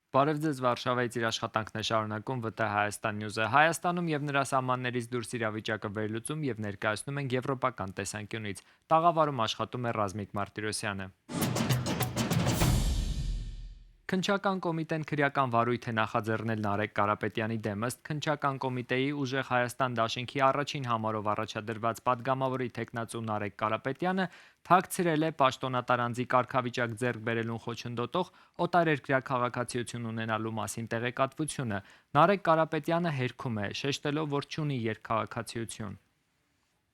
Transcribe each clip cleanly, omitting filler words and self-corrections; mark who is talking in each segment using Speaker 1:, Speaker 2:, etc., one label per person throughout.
Speaker 1: Բարև ձեզ, Վարշավայից իր աշխատանքն է շարունակում ՎՏ Հայաստան Նյուզը։ Հայաստանում եւ նրա սահմաններից դուրս իրավիճակը վերլուծում եւ ներկայացնում են եվրոպական տեսանկյունից։ Տաղավարում աշխատում է Ռազմիկ Մարտիրոսյանը։ Քննչական կոմիտեն քրեական վարույթ է նախաձեռնել Նարեկ Կարապետյանի դեմ։ Ըստ Քննչական կոմիտեի Ուժեղ Հայաստան դաշինքի առաջին համարով առաջադրված падգամավորի թեկնածու Նարեկ Կարապետյանը թաքցրել է պաշտոնատար անձի կարգավիճակ ձեռք բերելուն խոչընդոտող օտարերկրյա քաղաքացիություն ունենալու մասին տեղեկատվությունը։ Նարեկ Կարապետյանը հերքում է, շեշտելով, որ չունի երկքաղաքացիություն։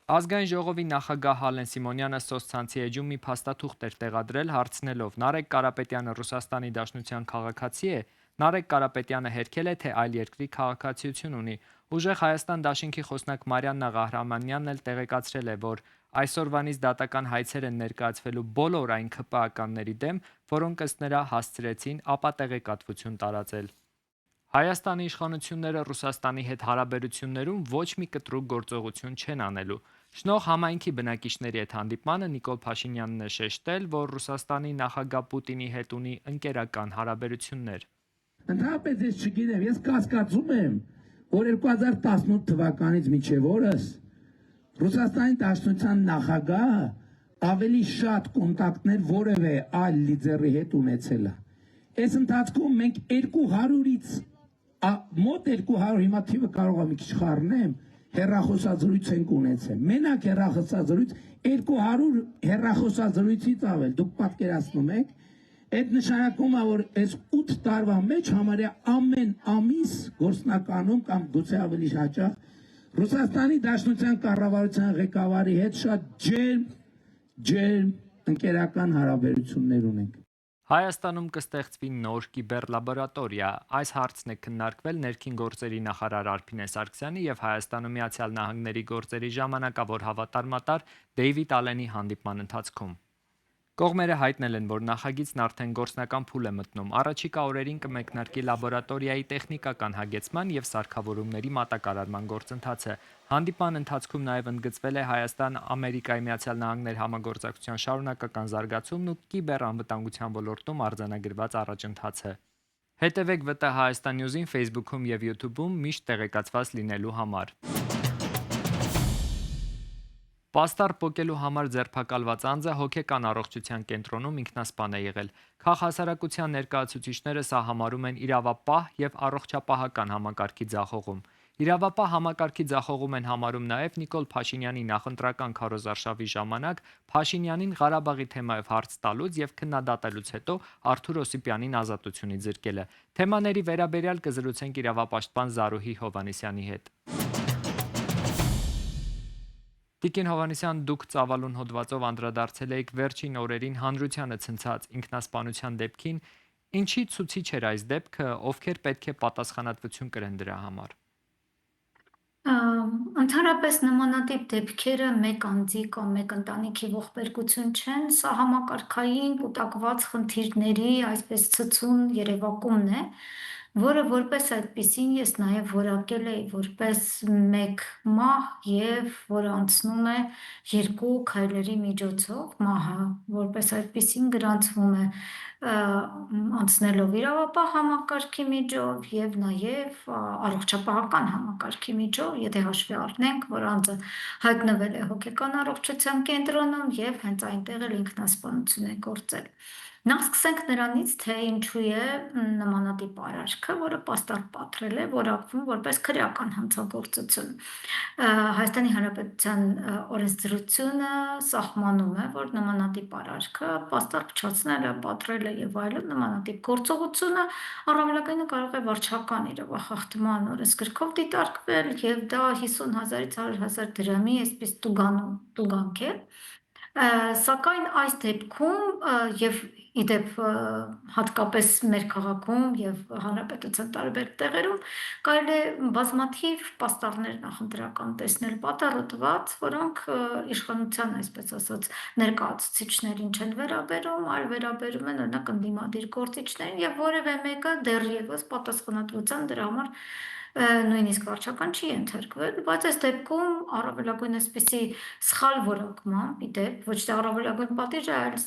Speaker 1: Ազգային ժողովի նախագահ Հալեն Սիմոնյանը սոցցանցի էջում մի փաստաթուղթ էր տեղադրել հարցնելով. Նարեկ Կարապետյանը Ռուսաստանի Դաշնության քաղաքացի է։ Նարեկ Կարապետյանը հերքել է, թե այլ երկրի քաղաքացիություն ունի։ Ուժեղ Հայաստան դաշինքի խոսնակ Մարիաննա Ղահրամանյանն էլ տեղեկացրել է, որ այսօրվանից դատական հայցեր են ներկայացվելու բոլոր այն ՔՊԱ-ականների դեմ, որոնք ըստ նրա հասցրեցին ապա տեղեկատվություն տարածել։ Հայաստանի իշխանությունները Ռուսաստանի հետ հարաբերություններում ոչ մի կտրուկ գործողություն չեն անելու։ Շնորհ համայնքի բնակիչների հետ հանդիպմանը Նիկոլ Փաշինյանն է շեշտել, որ Ռուսաստանի նախագահ Պուտինի հետ ունի ընկերական հարաբերություններ։
Speaker 2: Ընդհանրապես ես չգիտեմ, ես կասկածում եմ, որ 2018 թվականից մինչև օրս Ռուսաստանի Դաշնության նախագահը ավելի շատ կոնտակտներ որևէ այլ լիդերի հետ ունեցել է։ Այս ընթացքում մենք 200-ից մոտ 200, հիմա թիվը կարող եմ մի քիչ խառնեմ, հեռախոսազրույց ենք ունեցել։ Մենակ հեռախոսազրույց 200 հեռախոսազրույցից ավել, դուք պատկերացնում եք, այդ նշանակում է, որ այս 8 տարվա մեջ համարյա ամեն ամիս գործնականում կամ գուցե ավելի հաճախ Ռուսաստանի Դաշնության կառավարության ղեկավարի հետ շատ ջերմ ընկերական հարաբերություններ ունենք։
Speaker 1: Հայաստանում կստեղծվի նոր կիբեռլաբորատորիա։ Այս հարցն է քննարկվել ներքին գործերի նախարար Արփինե Սարգսյանի եւ Հայաստանում Միացյալ Նահանգների գործերի ժամանակավոր հավատարմատար Դեյվիդ Ալենի հանդիպման ընթացքում։ Կողմերը հայտնել են, որ նախագիծն արդեն գործնական փուլ է մտնում։ Առաջիկա օրերին կմեկնարկի լաբորատորիայի տեխնիկական հագեցման եւ սարքավորումների մատակարարման գործընթացը։ Հանդիպման ընթացքում նաեւ ընդգծվել է Հայաստան-Ամերիկայի Միացյալ Նահանգներ համագործակցության շարունակական զարգացումն ու կիբեռանվտանգության ոլորտում արձանագրված առաջընթացը։ Հետևեք ՎՏ Հայաստան Նյուզին Facebook-ում եւ YouTube-ում միշտ տեղեկացված լինելու համար։ Պաստառ պոկելու համար ձերբակալված անձը հոգեկան առողջության կենտրոնում ինքնասպան է եղել։ Քաղաքասարակության ներկայացուցիչները սա համարում են իրավապահ եւ առողջապահական համակարգի ձախողում։ Իրավապահ համակարգի ձախողում են համարում նաեւ Նիկոլ Փաշինյանի նախընտրական քարոզարշավի ժամանակ Փաշինյանին Ղարաբաղի թեմայով հարց տալուց եւ քննադատելուց հետո Արթուր Օսիպյանին ազատությունից զրկելը։ Թեմաների վերաբերյալ կզրուցենք իրավապաշտպան Զարուհի Հովհաննիսյանի հետ։ Տիկին Հովհաննիսյան, դուք ծավալուն հոդվածով անդրադարձել եք վերջին օրերին հանրությանը ցնցած ինքնասպանության դեպքին, ինչի ցուցիչ էր այս դեպքը, ովքեր պետք է պատասխանատվություն կրեն դրա համար։
Speaker 3: Ընդհանրապես նմանատիպ դեպքերը մեկ անձի կամ մեկ ընտանիքի ողբերգություն չեն, սա համակարգային կուտակված խնդիրների այսպես ցցուն երևակումն է, որը որպես այդպիսին ես նաև որակել էի որպես մեկ մահ եւ որը անցնում է երկու քայլերի միջոցով մահը, որպես այդպիսին գրանցվում է անցնելով իրավապահ համակարգի միջով եւ նաեւ առողջապահական համակարգի միջով, եթե հաշվի առնենք, որ անձը հայտնվել է հոգեկան առողջության կենտրոնում եւ հենց այնտեղ էլ ինքնասպանություն է գործել։ Նախ սկսենք նրանից, թե ինչու է նմանատիպ արարքը, որը պաստառ պատրել է, որակվում որպես քրեական հանցագործություն։ Հայաստանի Հանրապետության օրենսդրությունը սահմանում է, որ նմանատիպ արարքը պաստառ փչացնելը, պատրելը եւ այլն նմանատիպ գործողությունը առավելագույնը կարող է վարչական իրավախախտման օրենսգրքով դիտարկվել եւ դա 50,000-ից 100,000 դրամի այսպես տուգանք է։ Սակայն այս դեպքում եւ իդեպ հատկապես մեր քաղաքում եւ հանրապետության տարբեր տեղերում կարելի է բազմաթիվ պաստառներ նախընտրական տեսնել պատառոտված, որոնք իշխանության, այսպես ասած, ներկայացուցիչներին չեն վերաբերում, այլ վերաբերում են օրինակ ընդդիմադիր գործիչներին եւ որևէ մեկը դեռևս պատասխանատվության դրա համար նույնիսկ վարչական չի ենթարկվել, բայց այս դեպքում առավելագույն այսպիսի սխալ որակմամբ, ի դեպ, ոչ թե առավելագույն պատիժ, այլ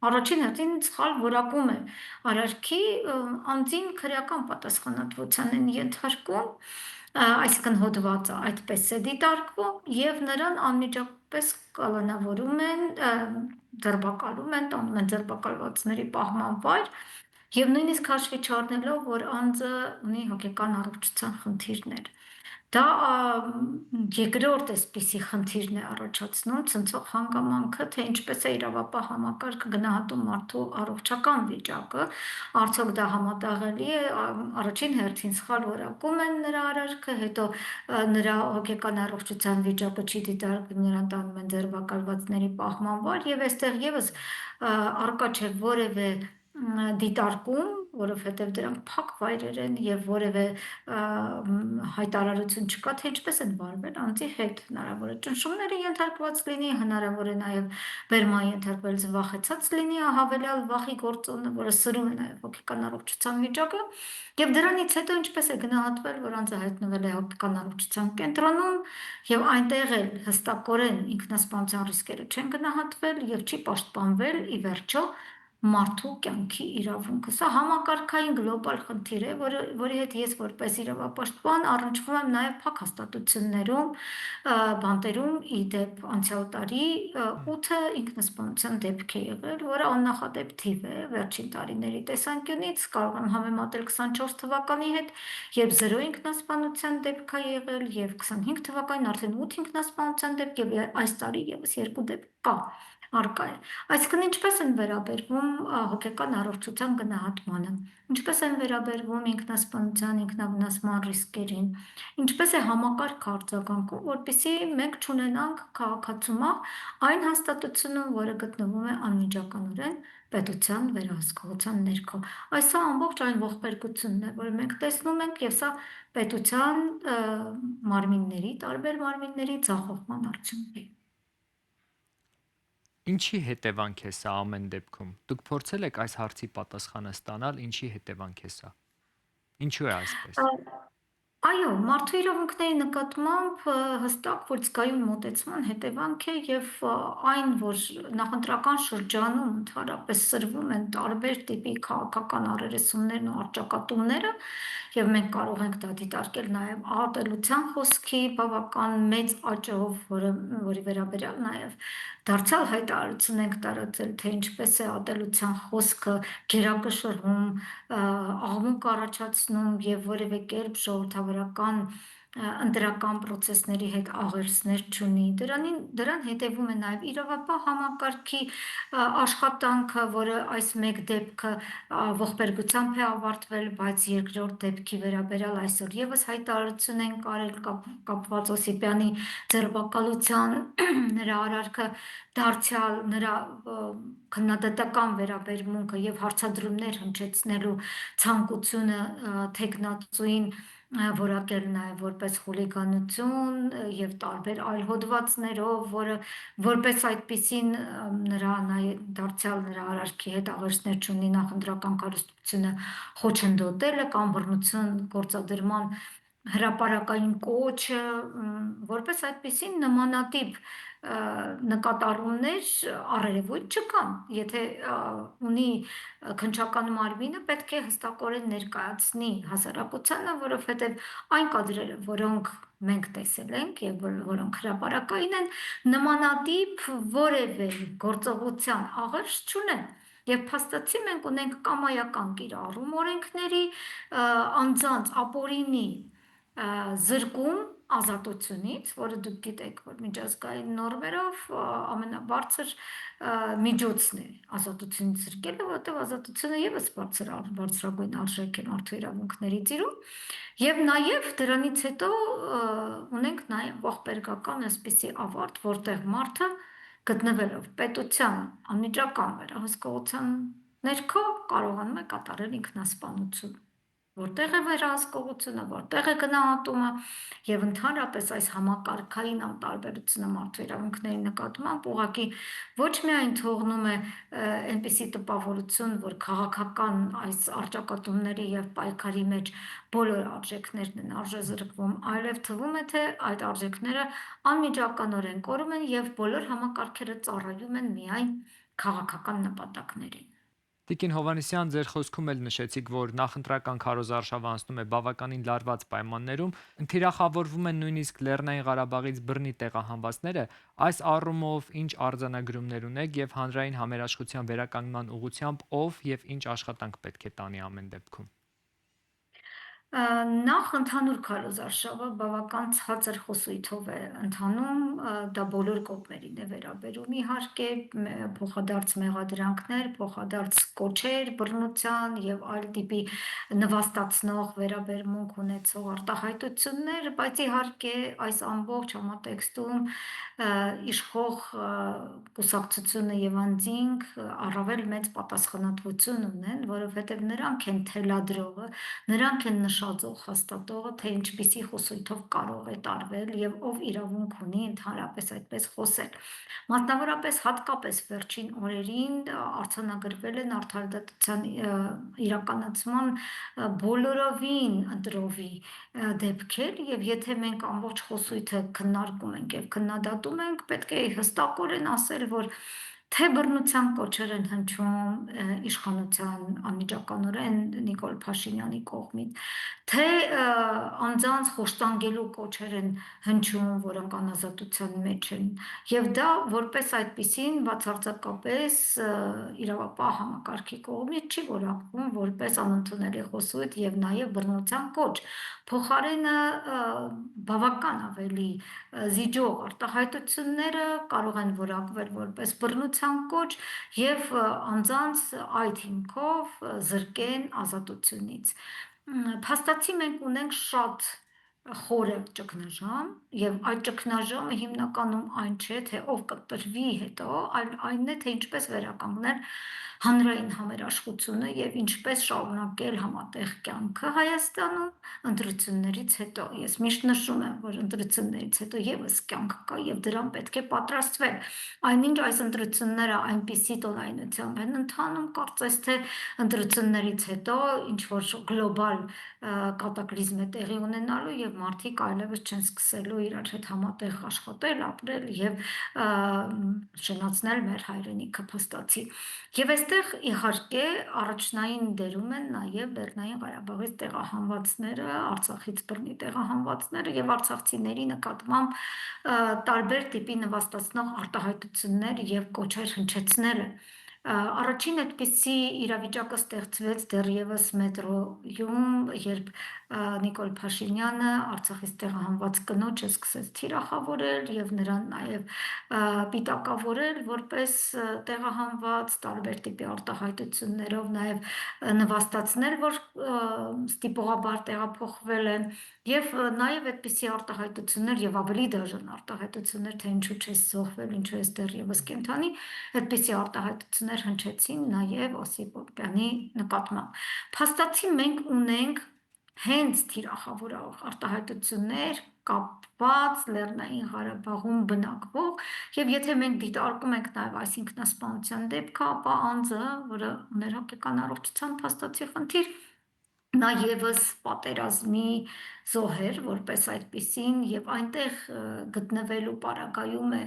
Speaker 3: առաջին հերթին սխալ որակում է արարքի, անձին քրեական պատասխանատվության են ենթարկում, այսինքն հոդվածը այդպես է դիտարկվում եւ նրան անմիջապես կալանավորում են, ձերբակալում են, տանում են ձերբակալվածների պահման վայր եւ նույնիսկ հաշվի չառնելով, որ անձը ունի հոգեկան առողջության խնդիրներ։ Դա երկրորդ այսպիսի խնդիրն է առաջացնում ցնցող հանգամանքը, թե ինչպես է իրավապահ համակարգը գնահատում մարդու առողջական վիճակը, արդյոք դա համատեղելի է, առաջին հերթին սխալ որակում են նրա արարքը, հետո նրա հոգեկան առողջության վիճակը չի դիտարկվում, նրան տանում են ձերբակալվածների պահման վայր եւ այստեղ եւս առկա չէ որևէ դիտարկում, որովհետև դրանք փակ վայրեր են եւ որևէ հայտարարություն չկա, թե ինչպես են վարվել անձի հետ, հնարավոր է ճնշումների ենթարկված լինի, հնարավոր է նաեւ բերման ենթարկվել զվախեցած լինի, հավելյալ վախի գործոնը, որը սրում է նաեւ հոգեկան առողջության վիճակը, եւ դրանից հետո ինչպես է գնահատվել, որ անձը հայտնվել է հոգեկան առողջության կենտրոնում եւ այնտեղ էլ հստակորեն ինքնասպանության ռիսկերը չեն գնահատվել եւ չի պաշտպանվել ի վերջո մարդու կյանքի իրավունքը։ Սա համակարգային գլոբալ խնդիր է, որի հետ ես որպես իրավապաշտպան առնչվում եմ նաև փակ հաստատություններում, բանտերում ի դեպ անցյալ տարի 8 ինքնասպանության դեպք է եղել, որը աննախադեպ թիվ է վերջին տարիների տեսանկյունից, կարող եմ համեմատել 24 թվականի հետ, երբ 0 ինքնասպանության դեպք է եղել, եւ 25 թվականին արդեն 8 ինքնասպանության դեպք եւ այս տարի եւս 2 դեպք կա արկա է։ Այսինքն ինչպես են վերաբերվում հոգեկան առողջության գնահատմանը, ինչպես են վերաբերվում ինքնասպանության, ինքնավնասման ռիսկերին, ինչպես է համակարգը արձագանքում, որպեսզի մենք չունենանք քաղաքացումով այն հաստատությունում, որը գտնվում է անմիջականորեն պետության վերահսկողության ներքո։ Այս ամբողջ այն ողբերգությունն է, որը մենք տեսնում ենք, եւ սա պետության մարմինների, տարբեր մարմինների ձախողման արդյունք է։
Speaker 1: Ինչի հետևանք է սա ամեն դեպքում։ Դուք փորձել եք այս հարցի պատասխանը ստանալ, ինչի հետևանք է սա։ Ինչու է այսպես։
Speaker 3: Այո, մարդու իրավունքների նկատմամբ հստակ ֆորցկայուն մոտեցման հետևանք է եւ այն, որ նախընտրական շրջանում ընդհանրապես սրվում են տարբեր տիպի քաղաքական առերեսումներն ու առճակատումները, եւ մենք կարող ենք դա դիտարկել նաեւ ատելության խոսքի բավական մեծ աճով, որի վերաբերյալ նաեւ դարձյալ հայտարարություն ենք տարածել, թե ինչպես է ատելության խոսքը գերակշռում, աղմուկ առաջացնում եւ որևէ կերպ ժողովրդավարական ընտրական process-ների հետ աղերսներ չունի։ Դրան հետևում է նաև իրավապահ համակարգի աշխատանքը, որը այս մեկ դեպքը ողբերգությամբ է ավարտվել, բայց երկրորդ դեպքի վերաբերյալ այսօր եւս հայտարարություն են կարել կապված Օսիպյանի ձերբակալության նրա արարքը դարձյալ նրա քննադատական վերաբերմունքը եւ հարցադրումներ հնչեցնելու ցանկությունը թեկնածուին որակել նաև որպես խուլիգանություն եւ տարբեր այլ հոդվածներով, որը որպես այդպիսին նրա դարձյալ նրա արարքի հետ աղերսներ չունի նախընտրական կարծիքությունը խոչընդոտելը կամ բռնություն գործադրման հրապարակային կոչը, որպես այդպիսին նմանատիպ նկատառումներ առերևույթ չկան, եթե ունի քննչական մարմինը պետք է հստակորեն ներկայացնի հասարակությանը, որովհետև այն կադրերը, որոնք մենք տեսել ենք եւ որոնք հրապարակային են, նմանատիպ որևէ գործողության աղերս չունեն։ Եվ փաստացի մենք ունենք կամայական կիրառում օրենքների, անձանց ապօրինի զրկում ազատությունից, որը դուք գիտեք, որ միջազգային նորմերով ամենաբարձր միջոցն է ազատությունից զրկելը, որովհետև ազատությունը եւս բարձրագույն արժեք է մարդու իրավունքների ծիրում, եւ նաեւ դրանից հետո ունենք նաեւ ողբերգական այսպիսի ավարտ, որտեղ մարդը գտնվելով պետության անմիջական վերահսկողության ներքո կարողանում է կատարել ինքնասպանություն։ որտեղ է վերահսկողությունը, որտեղ է գնահատումը եւ ընդհանրապես այս համակարգային անտարբերությունը մարդու իրավունքների նկատմամբ ուղղակի ոչ միայն թողնում է այնպիսի տպավորություն, որ քաղաքական այս արճակատումների եւ պայքարի մեջ բոլոր արժեքներն են արժեզրկվում, այլև թվում է, թե այդ արժեքները անմիջականորեն կորում են եւ բոլոր համակարգերը ծառայում են միայն քաղաքական նպատակներին։
Speaker 1: Տիկին Հովհաննիսյան, ձեր խոսքում էլ նշեցիք, որ նախընտրական քարոզարշավը անցնում է բավականին լարված պայմաններում, թիրախավորվում են նույնիսկ Լեռնային Ղարաբաղից բռնի տեղահանվածները, այս առումով ինչ արձանագրումներ ունեք եւ հանրային համերաշխության վերականգնման ուղղությամբ ով եւ ինչ աշխատանք պետք է տանի ամեն դեպքում։
Speaker 3: Նախ ընդհանուր քարոզարշավը բավական ցածր խոսույթով է ընթանում, դա բոլոր կողմերին է վերաբերում իհարկե, փոխադարձ մեղադրանքներ, փոխադարձ կոչեր բռնության եւ այլ տիպի նվաստացնող վերաբերմունք ունեցող արտահայտություններ, բայց իհարկե այս ամբողջ համատեքստում իշխող կուսակցությունը եւ անձինք առավել մեծ պատասխանատվություն ունեն, որովհետեւ նրանք են թելադրողը, նրանք են նշաձող հաստատողը, թե ինչպիսի խոսույթով կարող է տարվել եւ ով իրավունք ունի ընդհանրապես այդպես խոսել։ Մասնավորապես հատկապես վերջին օրերին արձանագրվել են արդարադատության իրականացման բոլորովին ընտրովի դեպքեր եւ եթե մենք ամբողջ խոսույթը քննարկում ենք եւ քննադատում ենք, պետք է հստակորեն ասել, որ թե բռնության կոչեր են հնչում իշխանության անմիջականորեն Նիկոլ Փաշինյանի կողմից, թե անձանց խոշտանգելու կոչեր են հնչում, որոնք անազատության մեջ են, եւ դա որպես այդպիսին բացարձակապես իրավապահ համակարգի կողմից չի որակվում որպես անընդունելի խոսույթ եւ նաեւ բռնության կոչ։ Փոխարենը բավական ավելի զիջող արտահայտությունները կարող են որակվել որպես բռնության կոչ եւ անձանց այդ հիմքով զրկեն ազատությունից։ Փաստացի մենք ունենք շատ խորը ճգնաժամ եւ այդ ճգնաժամը հիմնականում այն չէ, թե ով կտրվի հետո, այլ այնն է, թե ինչպես վերականգնել հանրային համերաշխությունը եւ ինչպես շարունակել համատեղ կյանքը Հայաստանում ընտրություններից հետո։ Ես միշտ նշում եմ, որ ընտրություններից հետո եւս կյանք կա եւ դրան պետք է պատրաստվել։ Այնինչ այս ընտրությունները այնպիսի տոնայնությամբ են ընթանում, կարծես թե ընտրություններից հետո ինչ որ գլոբալ կատակլիզմ է տեղի ունենալու եւ մարդիկ այլևս չեն սկսելու իրար հետ համատեղ աշխատել, ապրել եւ շնացնել մեր հայրենիքը փաստացի։ Եվ այստեղ իհարկե առաջնային դերում են նաեւ Լեռնային Ղարաբաղից տեղահանվածները, Արցախից բռնի տեղահանվածները եւ արցախցիների նկատմամբ տարբեր տիպի նվաստացնող արտահայտություններ եւ կոչեր հնչեցնելը։ Առաջին այդպիսի իրավիճակը ստեղծվեց դեռևս մետրոյում, երբ Նիկոլ Փաշինյանը Արցախից տեղահանված կնոջը սկսեց թիրախավորել եւ նրան նաեւ պիտակավորել որպես տեղահանված տարբեր տիպի արտահայտություններով նաեւ նվաստացնել, որ ստիպողաբար տեղափոխվել է եւ նաեւ այդպիսի արտահայտություններ եւ ավելի դաժան արտահայտություններ, թե ինչու չես զոհվել, ինչու ես դեռևս կենդանի, այդպիսի արտահայտություններ հնչեցին նաեւ Օսիպ-Պոպյանի նկատմամբ։ Փաստացի մենք ունենք հենց թիրախավորող արտահայտություններ կապված Լեռնային Ղարաբաղում բնակվող եւ եթե մենք դիտարկում ենք նաեւ այս ինքնասպանության դեպքը, ապա անձը, որը ուներ հոգեկան առողջության փաստացի խնդիր, նա եւս պատերազմի զոհեր որպես այդպիսին եւ այնտեղ գտնվելու պարագայում է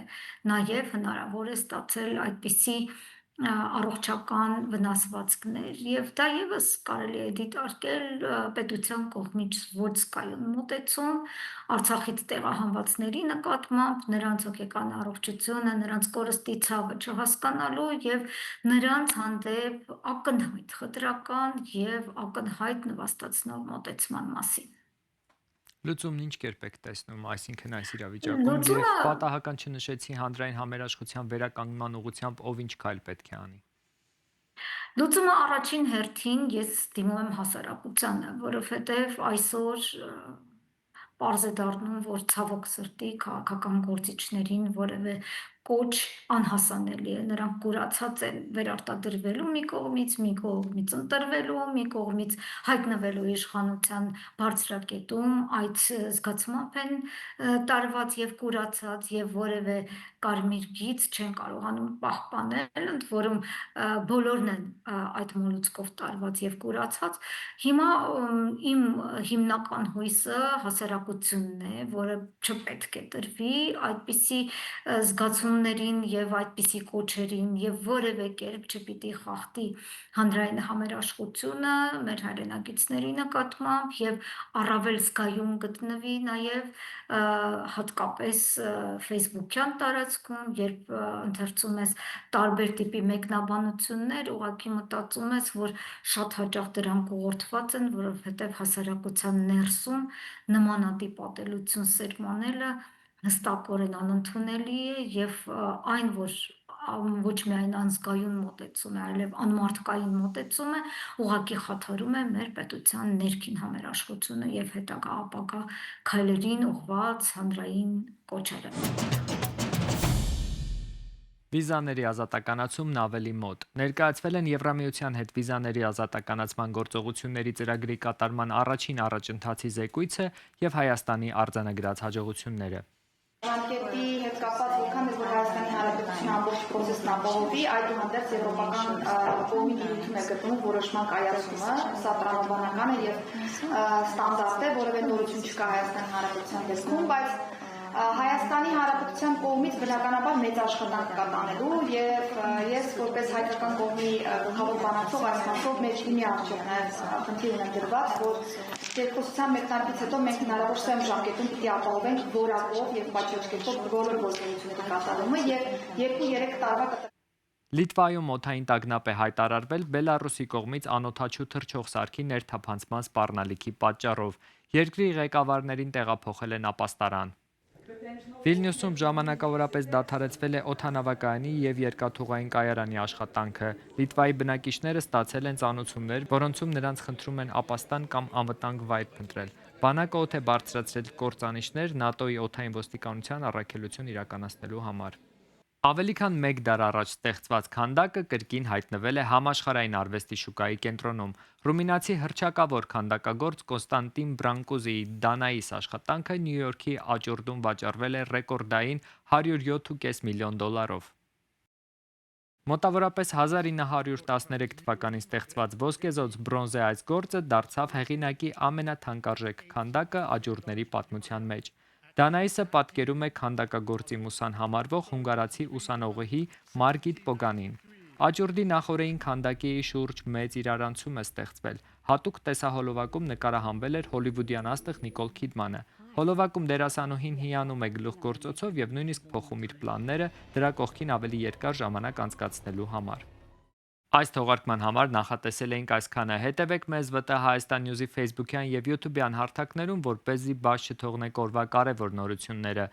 Speaker 3: նաեւ հնարավոր է ստացել այդպիսի առողջական վնասվածքներ եւ դա եւս կարելի է դիտարկել պետության կողմից ոչ զգայուն մոտեցում Արցախից տեղահանվածների նկատմամբ, նրանց հոգեկան առողջությունը, նրանց կորստի ցավը չհասկանալու եւ նրանց հանդեպ ակնհայտ խտրական եւ ակնհայտ նվաստացնող մոտեցման մասին։
Speaker 1: Լուծումն ինչ կերպ եք տեսնում, այսինքն այս իրավիճակում եւ
Speaker 3: Լուծումը
Speaker 1: պատահական չնշեցի հանրային համերաշխության վերականգնման ուղղությամբ ով ինչ քայլ պետք է անի։
Speaker 3: Լուծումը առաջին հերթին ես դիմում եմ հասարակությանը, որովհետև այսօր պարզ է դառնում, որ ցավոք սրտի քաղաքական գործիչներին որևէ կոչ անհասանելի է, նրանք կուրացած են վերարտադրվելու մի կողմից ընտրվելու, մի կողմից հայտնվելու իշխանության բարձրակետում, այդ զգացումով են տարված եւ կուրացած եւ որևէ կարմիր գիծ չեն կարողանում պահպանել, ընդ որում բոլորն են այդ մոլուցկով տարված եւ կուրացած։ Հիմա իմ հիմնական հույսը հասարակությունն է, որը չպետք է տրվի այդպիսի զգացումներին եւ այդպիսի կոչերին եւ որևէ կերպ չպիտի խախտի հանրային համերաշխությունը մեր հայրենակիցների նկատմամբ եւ առավել զգայուն գտնվի նաեւ հատկապես Facebook-յան տարածքում, երբ ընթերցում ես տարբեր տիպի մեկնաբանություններ, ուղղակի մտածում ես, որ շատ հաճախ դրանք ուղղորդված են, որովհետեւ հասարակության ներսում նմանատիպ ատելություն սերմանելը հստակորեն անընդունելի է եւ այն, որ ոչ միայն անզգայուն մոտեցում է, այլև անմարդկային մոտեցում է, ուղղակի խաթարում է մեր պետության ներքին համերաշխությունը եւ հետագա ապագա քայլերին ուղղված հանրային կոչերը։
Speaker 1: Վիզաների ազատականացումն ավելի մոտ։ Ներկայացվել են Եվրամիության հետ վիզաների ազատականացման գործողությունների ծրագրի կատարման առաջին առաջընթացի զեկույցը եւ Հայաստանի արձանագրած հաջողությունները։
Speaker 4: Ժամկետի հետ կապված որքան որ Հայաստանի Հանրապետության ամբողջ պրոցեսն ապահովի, այդուհանդերձ եվրոպական կողմի դիրություն է գտնում որոշման կայացումը, սա տրամաբանական է եւ ստանդարտ է, որևէ նորություն չկա Հայաստանի Հանրապետության դեպքում, բայց Հայաստանի Հանրապետության կողմից բնականաբար մեծ աշխատանք կա տանելու եւ ես որպես հայկական կողմի գլխավոր բանացող այս մասով մեր թիմի առջեւ նաեւ խնդիր ունեմ դրված, որ երկխոսության մեկնարկից հետո մենք հնարավոր սեմ ժամկետում պիտի ապահովենք որակով եւ բաճոճկետով բոլոր գործողությունների կատարումը եւ 2-3 տարվա
Speaker 1: Լիտվայում օդային տագնապ է հայտարարվել Բելարուսի կողմից անօդաչու թռչող սարքի ներթափանցման սպառնալիքի պատճառով։ Երկրի ղեկավարներին տեղափոխել են ապաստարան։ Վիլնյուսում ժամանակավորապես դադարեցվել է օդանավակայանի եւ երկաթուղային կայարանի աշխատանքը։ Լիտվայի բնակիչները ստացել են ծանուցումներ, որոնցում նրանց խնդրում են ապաստան կամ անվտանգ վայր փնտրել։ Բանակը օդ է բարձրացրել կործանիչներ ՆԱՏՕ-ի օդային ոստիկանության առաքելություն իրականացնելու համար։ Ավելի քան 1 դար առաջ ստեղծված քանդակը կրկին հայտնվել է համաշխարհային արվեստի շուկայի կենտրոնում։ Ռումինացի հռչակավոր քանդակագործ Կոնստանտին Բրանկուզիի Դանայիս աշխատանքը Նյու Յորքի աճուրդում վաճառվել է ռեկորդային $107.5 միլիոն։ Մոտավորապես 1913 թվականին ստեղծված ոսկեզօծ բրոնզե այս գործը դարձավ հեղինակի ամենաթանկարժեք քանդակը աճուրդների պատմության մեջ։ Դանայիսը պատկերում է քանդակագործի մուսան համարվող հունգարացի ուսանողի Մարգիտ Պոգանին։ Աճուրդի նախօրեին քանդակի շուրջ մեծ իրարանցում է ստեղծվել։ Հատուկ տեսահոլովակում նկարահանվել էր հոլիվուդյան աստղ Նիկոլ Քիդմանը։ Հոլովակում դերասանուհին հիանում է գլուխգործոցով եւ նույնիսկ փոխում իր պլանները դրա կողքին ավելի երկար ժամանակ անցկացնելու համար։ Այս թողարկման համար նախատեսել էինք այսքանը։ Հետևեք մեզ ՎՏՀ Հայաստան Նյուզի Facebook-յան եւ YouTube-յան հարթակներում, որպեսզի բաց չթողնեք օրվա կարևոր նորությունները։